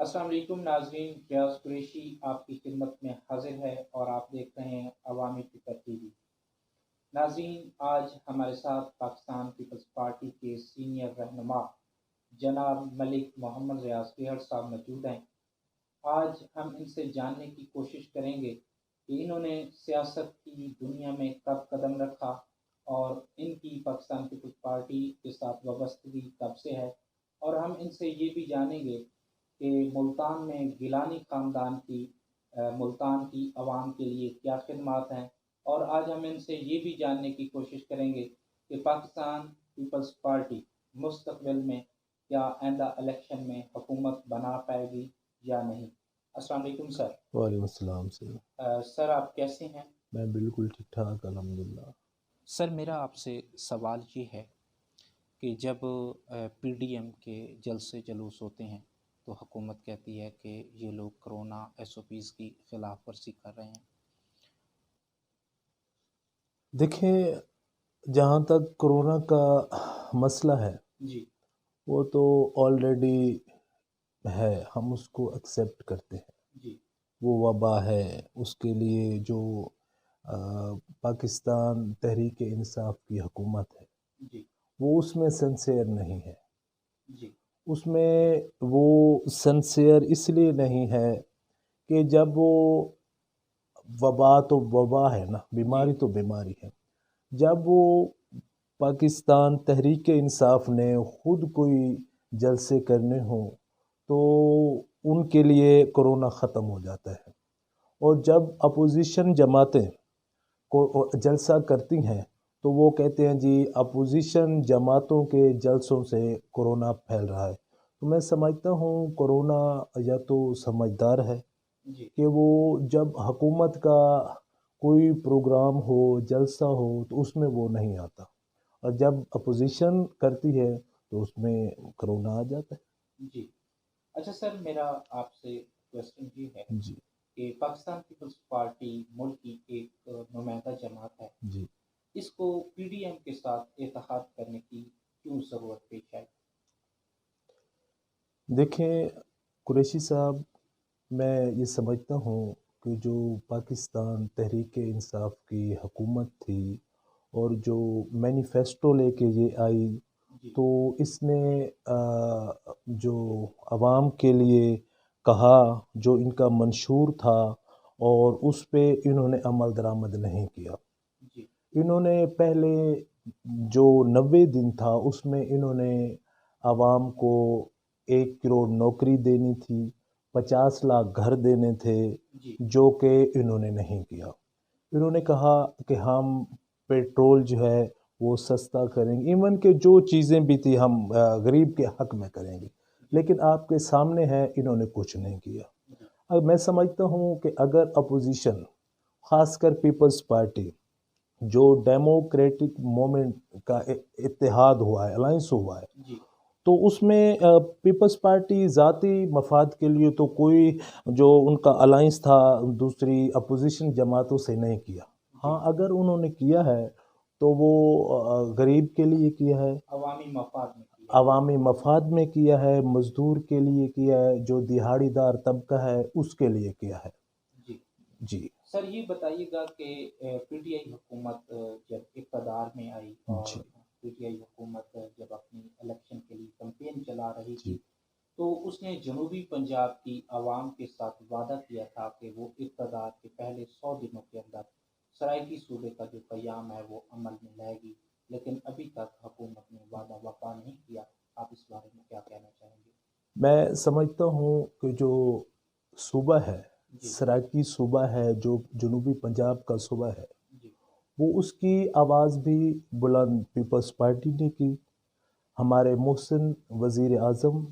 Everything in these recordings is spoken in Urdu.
السلام علیکم ناظرین، ریاض قریشی آپ کی خدمت میں حاضر ہے اور آپ دیکھ رہے ہیں عوامی فکر ٹی وی۔ ناظرین، آج ہمارے ساتھ پاکستان پیپلز پارٹی کے سینئر رہنما جناب ملک محمد ریاض پیہڑ صاحب موجود ہیں۔ آج ہم ان سے جاننے کی کوشش کریں گے کہ انہوں نے سیاست کی دنیا میں کب قدم رکھا اور ان کی پاکستان پیپلز پارٹی کے ساتھ وابستگی کب سے ہے، اور ہم ان سے یہ بھی جانیں گے کہ ملتان میں گیلانی خاندان کی ملتان کی عوام کے لیے کیا خدمات ہیں، اور آج ہم ان سے یہ بھی جاننے کی کوشش کریں گے کہ پاکستان پیپلز پارٹی مستقبل میں کیا آئندہ الیکشن میں حکومت بنا پائے گی یا نہیں۔ السلام علیکم سر۔ وعلیکم السلام سر۔ سر آپ کیسے ہیں؟ میں بالکل ٹھیک ٹھاک الحمدللہ۔ سر میرا آپ سے سوال یہ ہے کہ جب پی ڈی ایم کے جلسے جلوس ہوتے ہیں تو حکومت کہتی ہے کہ یہ لوگ کرونا ایس او پیز کی خلاف ورزی کر رہے ہیں۔ دیکھیں، جہاں تک کرونا کا مسئلہ ہے جی وہ تو آلریڈی ہے، ہم اس کو ایکسیپٹ کرتے ہیں، جی وہ وبا ہے۔ اس کے لیے جو پاکستان تحریک انصاف کی حکومت ہے جی وہ اس میں سنسیئر نہیں ہے۔ جی اس میں وہ سنسیئر اس لیے نہیں ہے کہ جب وہ وبا تو وبا ہے نا، بیماری تو بیماری ہے، جب وہ پاکستان تحریک انصاف نے خود کوئی جلسے کرنے ہوں تو ان کے لیے کرونا ختم ہو جاتا ہے، اور جب اپوزیشن جماعتیں کو جلسہ کرتی ہیں تو وہ کہتے ہیں جی اپوزیشن جماعتوں کے جلسوں سے کرونا پھیل رہا ہے۔ تو میں سمجھتا ہوں کرونا یا تو سمجھدار ہے جی کہ وہ جب حکومت کا کوئی پروگرام ہو، جلسہ ہو، تو اس میں وہ نہیں آتا، اور جب اپوزیشن کرتی ہے تو اس میں کرونا آ جاتا ہے۔ جی اچھا سر، میرا آپ سے کوشچن یہ ہے جی کہ پاکستان پیپلز پارٹی ملک کی ایک نمائندہ جماعت ہے، جی اس کو پی ڈی ایم کے ساتھ اتحاد کرنے کی کیوں ضرورت پیش آئی؟ دیکھیں قریشی صاحب، میں یہ سمجھتا ہوں کہ جو پاکستان تحریک انصاف کی حکومت تھی اور جو مینیفیسٹو لے کے یہ آئی، جی تو اس نے جو عوام کے لیے کہا، جو ان کا منشور تھا، اور اس پہ انہوں نے عمل درآمد نہیں کیا۔ جی انہوں نے پہلے جو 90 دن تھا اس میں انہوں نے عوام کو 1 کروڑ نوکری دینی تھی، 50 لاکھ گھر دینے تھے، جی جو کہ انہوں نے نہیں کیا۔ انہوں نے کہا کہ ہم پیٹرول جو ہے وہ سستا کریں گے، ایون کہ جو چیزیں بھی تھی ہم غریب کے حق میں کریں گے، جی لیکن آپ کے سامنے ہے انہوں نے کچھ نہیں کیا۔ جی اب میں سمجھتا ہوں کہ اگر اپوزیشن، خاص کر پیپلز پارٹی جو ڈیموکریٹک مومنٹ کا اتحاد ہوا ہے، الائنس ہوا ہے، جی تو اس میں پیپلز پارٹی ذاتی مفاد کے لیے تو کوئی جو ان کا الائنس تھا دوسری اپوزیشن جماعتوں سے نہیں کیا۔ جی ہاں، اگر انہوں نے کیا ہے تو وہ غریب کے لیے کیا ہے، عوامی مفاد میں کیا۔ عوامی مفاد میں کیا ہے، مزدور کے لیے کیا ہے، جو دہاڑی دار طبقہ ہے اس کے لیے کیا ہے۔ جی جی سر، یہ بتائیے گا کہ پی ٹی آئی حکومت جب اقتدار میں آئی اور جی پی ٹی آئی حکومت جب اپنی الیکشن کے لیے کمپین چلا رہی جی تھی تو اس نے جنوبی پنجاب کی عوام کے ساتھ وعدہ کیا تھا کہ وہ اقتدار کے پہلے 100 دنوں کے اندر سرائیکی صوبے کا جو قیام ہے وہ عمل میں لائے گی، لیکن ابھی تک حکومت نے وعدہ وفا نہیں کیا۔ آپ اس بارے میں کیا کہنا چاہیں گے؟ میں سمجھتا ہوں کہ جو صوبہ ہے، جی سرائیکی صوبہ ہے، جو جنوبی پنجاب کا صوبہ ہے، جی وہ اس کی آواز بھی بلند پیپلز پارٹی نے کی۔ ہمارے محسن وزیر اعظم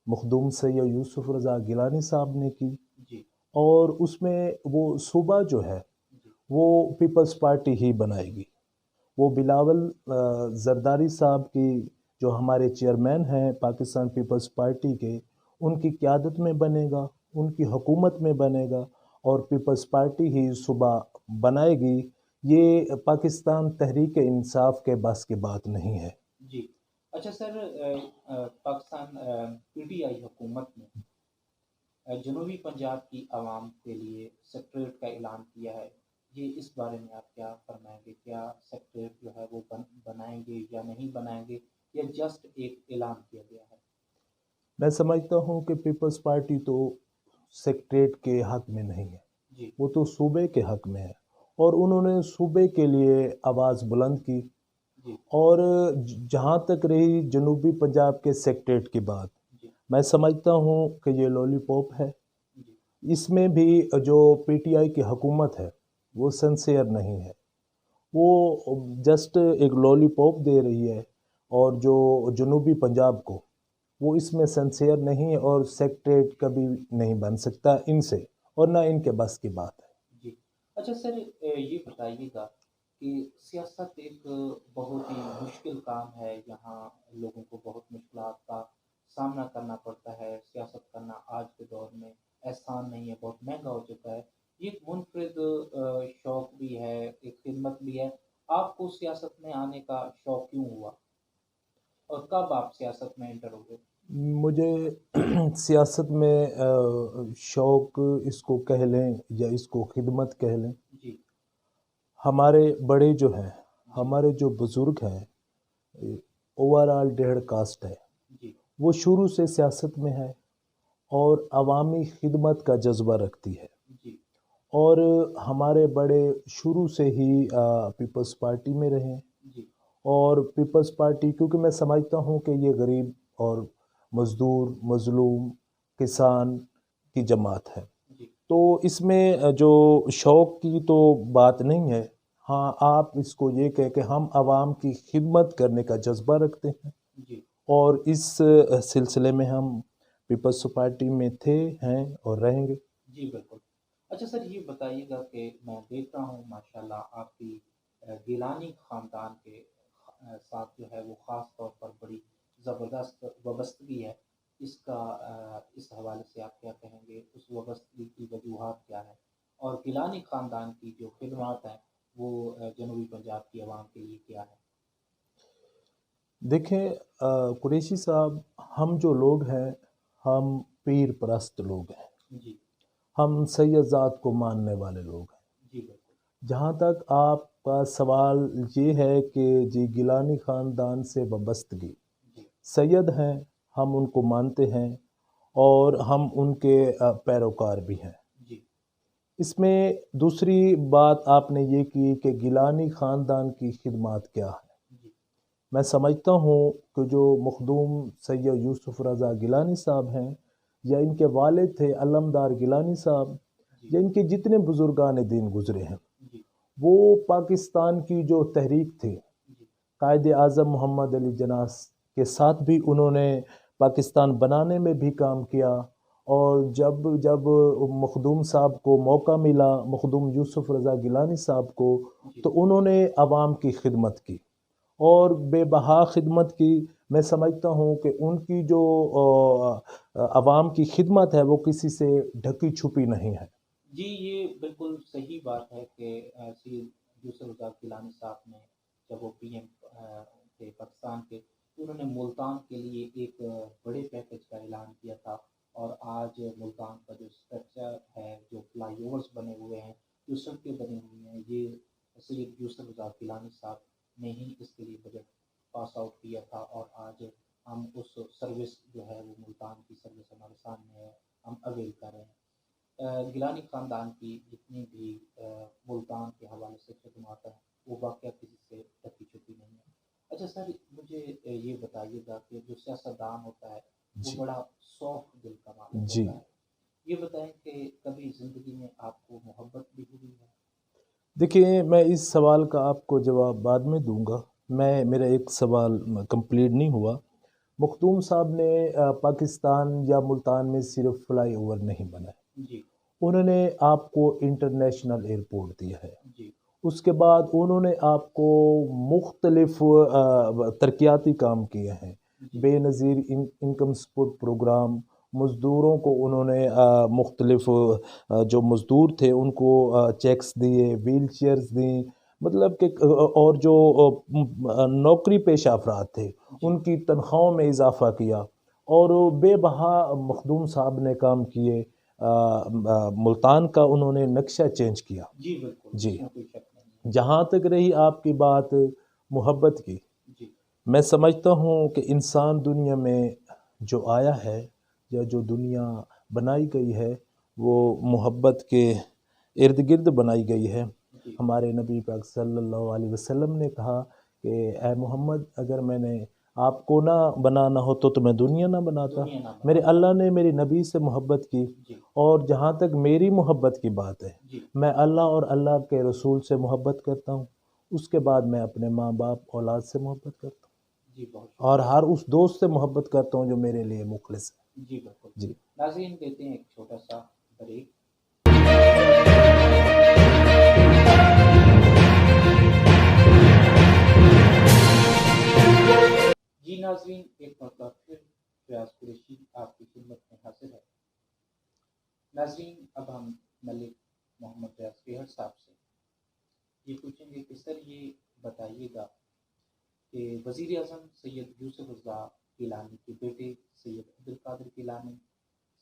مخدوم سید یوسف رضا گیلانی صاحب نے کی، جی اور اس میں وہ صوبہ جو ہے جی وہ پیپلز پارٹی ہی بنائے گی۔ وہ بلاول زرداری صاحب کی، جو ہمارے چیئرمین ہیں پاکستان پیپلز پارٹی کے، ان کی قیادت میں بنے گا، ان کی حکومت میں بنے گا، اور پیپلز پارٹی ہی صوبہ بنائے گی۔ یہ پاکستان تحریک انصاف کے بس کی بات نہیں ہے۔ جی اچھا سر، پاکستان پی ٹی آئی حکومت نے جنوبی پنجاب کی عوام کے لیے سیکٹریٹ کا اعلان کیا ہے، یہ اس بارے میں آپ کیا فرمائیں گے؟ کیا سیکٹریٹ جو ہے وہ بنائیں گے یا نہیں بنائیں گے، یا جسٹ ایک اعلان کیا گیا ہے؟ میں سمجھتا ہوں کہ پیپلز پارٹی تو سیکٹریٹ کے حق میں نہیں ہے، جی وہ تو صوبے کے حق میں ہے، اور انہوں نے صوبے کے لیے آواز بلند کی۔ جی اور جہاں تک رہی جنوبی پنجاب کے سیکٹریٹ کی بات، جی میں سمجھتا ہوں کہ یہ لولی پاپ ہے۔ جی اس میں بھی جو پی ٹی آئی کی حکومت ہے وہ سنسیئر نہیں ہے، وہ جسٹ ایک لولی پاپ دے رہی ہے، اور جو جنوبی پنجاب کو، وہ اس میں سنسیئر نہیں ہے، اور سیکٹریٹ کبھی نہیں بن سکتا ان سے، اور نہ ان کے بس کی بات ہے۔ جی اچھا سر، یہ بتائیے گا کہ سیاست ایک بہت ہی مشکل کام ہے، یہاں لوگوں کو بہت مشکلات کا سامنا کرنا پڑتا ہے۔ سیاست کرنا آج کے دور میں آسان نہیں ہے، بہت مہنگا ہو چکا ہے۔ یہ ایک منفرد شوق بھی ہے، ایک خدمت بھی ہے۔ آپ کو سیاست میں آنے کا شوق کیوں ہوا، اور کب آپ سیاست میں انٹر ہوئے؟ مجھے سیاست میں شوق اس کو کہہ لیں یا اس کو خدمت کہہ لیں، جی ہمارے بڑے جو ہیں، جی ہمارے جو بزرگ ہیں، اوور آل 1.5 کاسٹ ہے، جی وہ شروع سے سیاست میں ہے، اور عوامی خدمت کا جذبہ رکھتی ہے۔ جی اور ہمارے بڑے شروع سے ہی پیپلز پارٹی میں رہے، جی اور پیپلز پارٹی کیونکہ میں سمجھتا ہوں کہ یہ غریب اور مزدور، مظلوم، کسان کی جماعت ہے، جی تو اس میں جو شوق کی تو بات نہیں ہے۔ ہاں، آپ اس کو یہ کہہ کہ ہم عوام کی خدمت کرنے کا جذبہ رکھتے ہیں، جی اور اس سلسلے میں ہم پیپلز پارٹی میں تھے، ہیں اور رہیں گے۔ جی بالکل۔ اچھا سر، یہ بتائیے گا کہ میں دیکھ رہا ہوں ماشاءاللہ آپ کی گیلانی خاندان کے ساتھ جو ہے وہ خاص طور پر بڑی زبردست وابستگی ہے۔ اس کا اس حوالے سے آپ کیا کہیں گے؟ اس وابستگی کی وجوہات کیا ہے، اور گیلانی خاندان کی جو خدمات ہیں وہ جنوبی پنجاب کی عوام کے لیے کیا ہے؟ دیکھیں قریشی صاحب، ہم جو لوگ ہیں، ہم پیر پرست لوگ ہیں، جی ہم سید ذات کو ماننے والے لوگ ہیں۔ جی بالکل۔ جہاں تک آپ کا سوال یہ ہے کہ جی گیلانی خاندان سے وابستگی، جی سید ہیں، ہم ان کو مانتے ہیں، اور ہم ان کے پیروکار بھی ہیں۔ جی اس میں دوسری بات آپ نے یہ کی کہ گیلانی خاندان کی خدمات کیا ہے۔ جی میں سمجھتا ہوں کہ جو مخدوم سید یوسف رضا گیلانی صاحب ہیں، یا ان کے والد تھے علمدار گیلانی صاحب، جی یا ان کے جتنے بزرگان دین گزرے ہیں، جی وہ پاکستان کی جو تحریک تھی، جی قائد اعظم محمد علی جناح کے ساتھ بھی انہوں نے پاکستان بنانے میں بھی کام کیا، اور جب جب مخدوم صاحب کو موقع ملا، مخدوم یوسف رضا گیلانی صاحب کو، جی تو انہوں نے عوام کی خدمت کی، اور بے بہا خدمت کی۔ میں سمجھتا ہوں کہ ان کی جو عوام کی خدمت ہے وہ کسی سے ڈھکی چھپی نہیں ہے۔ جی یہ بالکل صحیح بات ہے کہ سید یوسف رضا گیلانی صاحب نے جب وہ پی ایم تھے پاکستان کے، تو انہوں نے ملتان کے لیے ایک بڑے پیکج کا اعلان کیا تھا، اور آج ملتان کا جو اسٹرکچر ہے، جو فلائی اوورس بنے ہوئے ہیں، جو سڑکیں بنی ہوئی ہیں، یہ سید یوسف رضا گیلانی صاحب نے ہی اس کے لیے بجٹ پاس آؤٹ کیا تھا، اور آج ہم اس سروس جو ہے وہ ملتان کی سروس ہمارے سامنے ہے، ہم اویل کر رہے ہیں۔ گیلانی خاندان کی جتنی بھی ملتان کے حوالے سے خدمات ہیں، وہ واقعہ کسی سے ڈھکی چھپی نہیں ہے۔ اچھا سر، مجھے یہ بتائیے گا کہ جو سیاستدان ہوتا ہے وہ جی بڑا سافٹ دل کا مالک جی ہوتا ہے۔ یہ بتائیں کہ کبھی زندگی میں آپ کو محبت بھی ہوئی ہے؟ دیکھیے، میں اس سوال کا آپ کو جواب بعد میں دوں گا، میرا ایک سوال کمپلیٹ نہیں ہوا۔ مخدوم صاحب نے پاکستان یا ملتان میں صرف فلائی اوور نہیں بنائے، جی انہوں نے آپ کو انٹرنیشنل ایئرپورٹ دیا ہے، جی اس کے بعد انہوں نے آپ کو مختلف ترقیاتی کام کیے ہیں، جی بے نظیر انکم سپورٹ پروگرام، مزدوروں کو انہوں نے مختلف جو مزدور تھے ان کو چیکس دیے، ویل چیئرز دیں، مطلب کہ اور جو نوکری پیشہ افراد تھے جی ان کی تنخواہوں میں اضافہ کیا، اور بے بہا مخدوم صاحب نے کام کیے۔ ملتان کا انہوں نے نقشہ چینج کیا. جی بالکل، جی. اس میں کوئی شک نہیں ہے. جہاں تک رہی آپ کی بات محبت کی، جی میں سمجھتا ہوں کہ انسان دنیا میں جو آیا ہے یا جو دنیا بنائی گئی ہے وہ محبت کے ارد گرد بنائی گئی ہے. جی ہمارے نبی پاک صلی اللہ علیہ وسلم نے کہا کہ اے محمد، اگر میں نے آپ کو نہ بنانا ہو تو میں دنیا نہ بناتا. دنیا نام میرے اللہ نے میری نبی سے محبت کی، جی اور جہاں تک میری محبت کی بات ہے، جی میں اللہ اور اللہ کے رسول سے محبت کرتا ہوں. اس کے بعد میں اپنے ماں باپ اولاد سے محبت کرتا ہوں، جی بہت اور شکریہ. ہر اس دوست سے محبت کرتا ہوں جو میرے لیے مخلص ہے. جی بالکل. جی. ناظرین، دیتے ہیں ایک چھوٹا سا بریک. جی ناظرین، ایک مرتبہ پھر فیاض قریشی آپ کی خدمت میں حاضر ہے. ناظرین، اب ہم ملک محمد ریاض کیہڑ صاحب سے یہ پوچھیں گے کہ سر یہ بتائیے گا کہ وزیر اعظم سید یوسف رضا گیلانی کے بیٹے سید عبدالقادر گیلانی،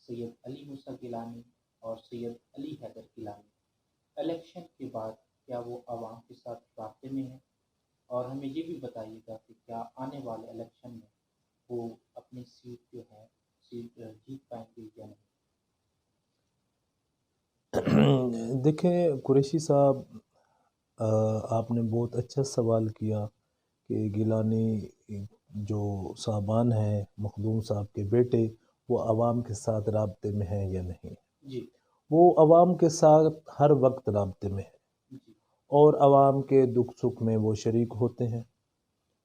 سید علی موسیٰ گیلانی اور سید علی حیدر گیلانی الیکشن کے بعد کیا وہ عوام کے ساتھ رابطے میں ہیں؟ اور ہمیں یہ بھی بتائیے گا کہ کیا آنے والے الیکشن میں وہ اپنی سیٹ جو ہے سیٹ جیت پائیں گے یا نہیں؟ دیکھیں قریشی صاحب، آپ نے بہت اچھا سوال کیا کہ گیلانی جو صاحبان ہیں، مخدوم صاحب کے بیٹے، وہ عوام کے ساتھ رابطے میں ہیں یا نہیں. جی وہ عوام کے ساتھ ہر وقت رابطے میں ہے، جی اور عوام کے دکھ سکھ میں وہ شریک ہوتے ہیں،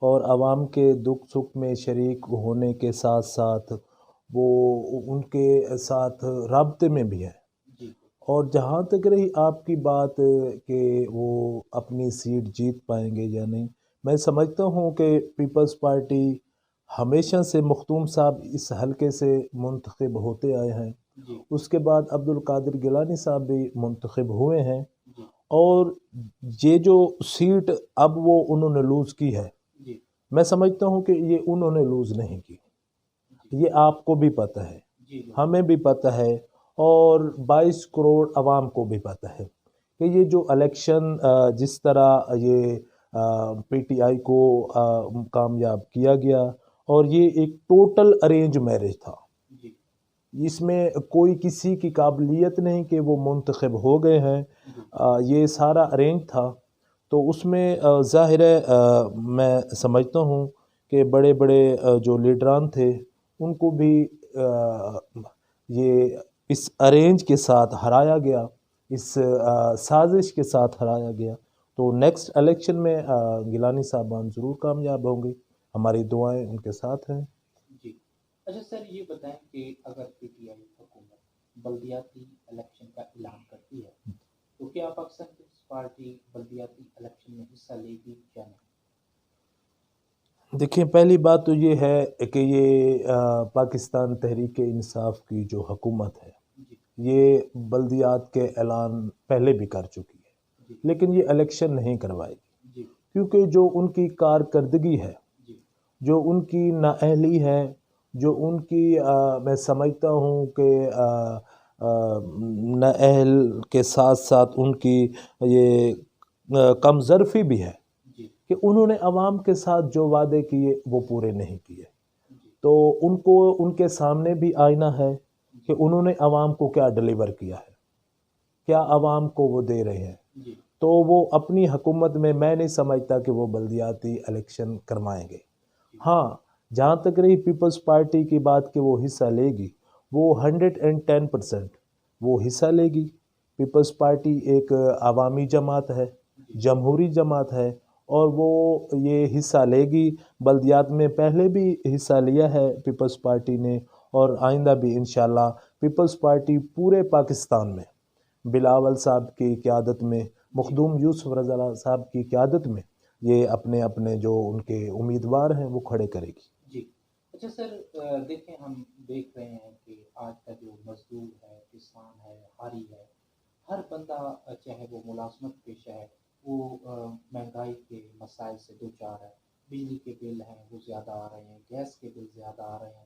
اور عوام کے دکھ سکھ میں شریک ہونے کے ساتھ ساتھ وہ ان کے ساتھ رابطے میں بھی ہے. جی اور جہاں تک رہی آپ کی بات کہ وہ اپنی سیٹ جیت پائیں گے یا نہیں، میں سمجھتا ہوں کہ پیپلز پارٹی ہمیشہ سے مختوم صاحب اس حلقے سے منتخب ہوتے آئے ہیں. جی اس کے بعد عبدالقادر گیلانی صاحب بھی منتخب ہوئے ہیں، جی اور یہ جو سیٹ اب وہ انہوں نے لوز کی ہے، جی میں سمجھتا ہوں کہ یہ انہوں نے لوز نہیں کی. جی یہ آپ کو بھی پتہ ہے، جی ہمیں بھی پتہ ہے، اور 22 کروڑ عوام کو بھی پتہ ہے کہ یہ جو الیکشن جس طرح یہ پی ٹی آئی کو کامیاب کیا گیا، اور یہ ایک ٹوٹل ارینج میرج تھا. جی اس میں کوئی کسی کی قابلیت نہیں کہ وہ منتخب ہو گئے ہیں، جی یہ سارا ارینج تھا. تو اس میں ظاہر ہے میں سمجھتا ہوں کہ بڑے بڑے جو لیڈران تھے ان کو بھی یہ اس ارینج کے ساتھ ہرایا گیا، اس سازش کے ساتھ ہرایا گیا. تو نیکسٹ الیکشن میں گیلانی صاحبان ضرور کامیاب ہوں گے، ہماری دعائیں ان کے ساتھ ہیں. جی. اچھا سر، یہ بتائیں کہ اگر پی ٹی آئی حکومت بلدیاتی الیکشن کا اعلان کرتی ہے تو کیا پاکستان پیپلز پارٹی بلدیاتی الیکشن میں حصہ لے گی یا نہیں؟ دیکھیں، پہلی بات تو یہ ہے کہ یہ پاکستان تحریک انصاف کی جو حکومت ہے، جی یہ بلدیات کے اعلان پہلے بھی کر چکی ہے، جی لیکن یہ الیکشن نہیں کروائے گی، جی کیونکہ جو ان کی کارکردگی ہے، جی جو ان کی نااہلی ہے، جو ان کی میں سمجھتا ہوں کہ نااہل کے ساتھ ساتھ ان کی یہ کم ظرفی بھی ہے جی کہ انہوں نے عوام کے ساتھ جو وعدے کیے وہ پورے نہیں کیے. جی تو ان کو ان کے سامنے بھی آئینہ ہے کہ جی انہوں نے عوام کو کیا ڈلیور کیا ہے، کیا عوام کو وہ دے رہے ہیں. جی تو وہ اپنی حکومت میں نہیں سمجھتا کہ وہ بلدیاتی الیکشن کروائیں گے. جی ہاں، جہاں تک رہی پیپلز پارٹی کی بات کہ وہ حصہ لے گی، وہ 110% وہ حصہ لے گی. پیپلز پارٹی ایک عوامی جماعت ہے، جی جمہوری جماعت ہے، اور وہ یہ حصہ لے گی. بلدیات میں پہلے بھی حصہ لیا ہے پیپلز پارٹی نے، اور آئندہ بھی انشاءاللہ پیپلز پارٹی پورے پاکستان میں بلاول صاحب کی قیادت میں، جی مخدوم یوسف رضا صاحب کی قیادت میں یہ اپنے اپنے جو ان کے امیدوار ہیں وہ کھڑے کرے گی. جی. اچھا سر، دیکھیں ہم دیکھ رہے ہیں کہ آج کا جو مزدور ہے، کسان ہے، حاری ہے، ہر بندہ چاہے وہ ملازمت پیشہ ہے، وہ مہنگائی کے مسائل سے دوچار ہے. بجلی کے بل ہیں وہ زیادہ آ رہے ہیں، گیس کے بل زیادہ آ رہے ہیں،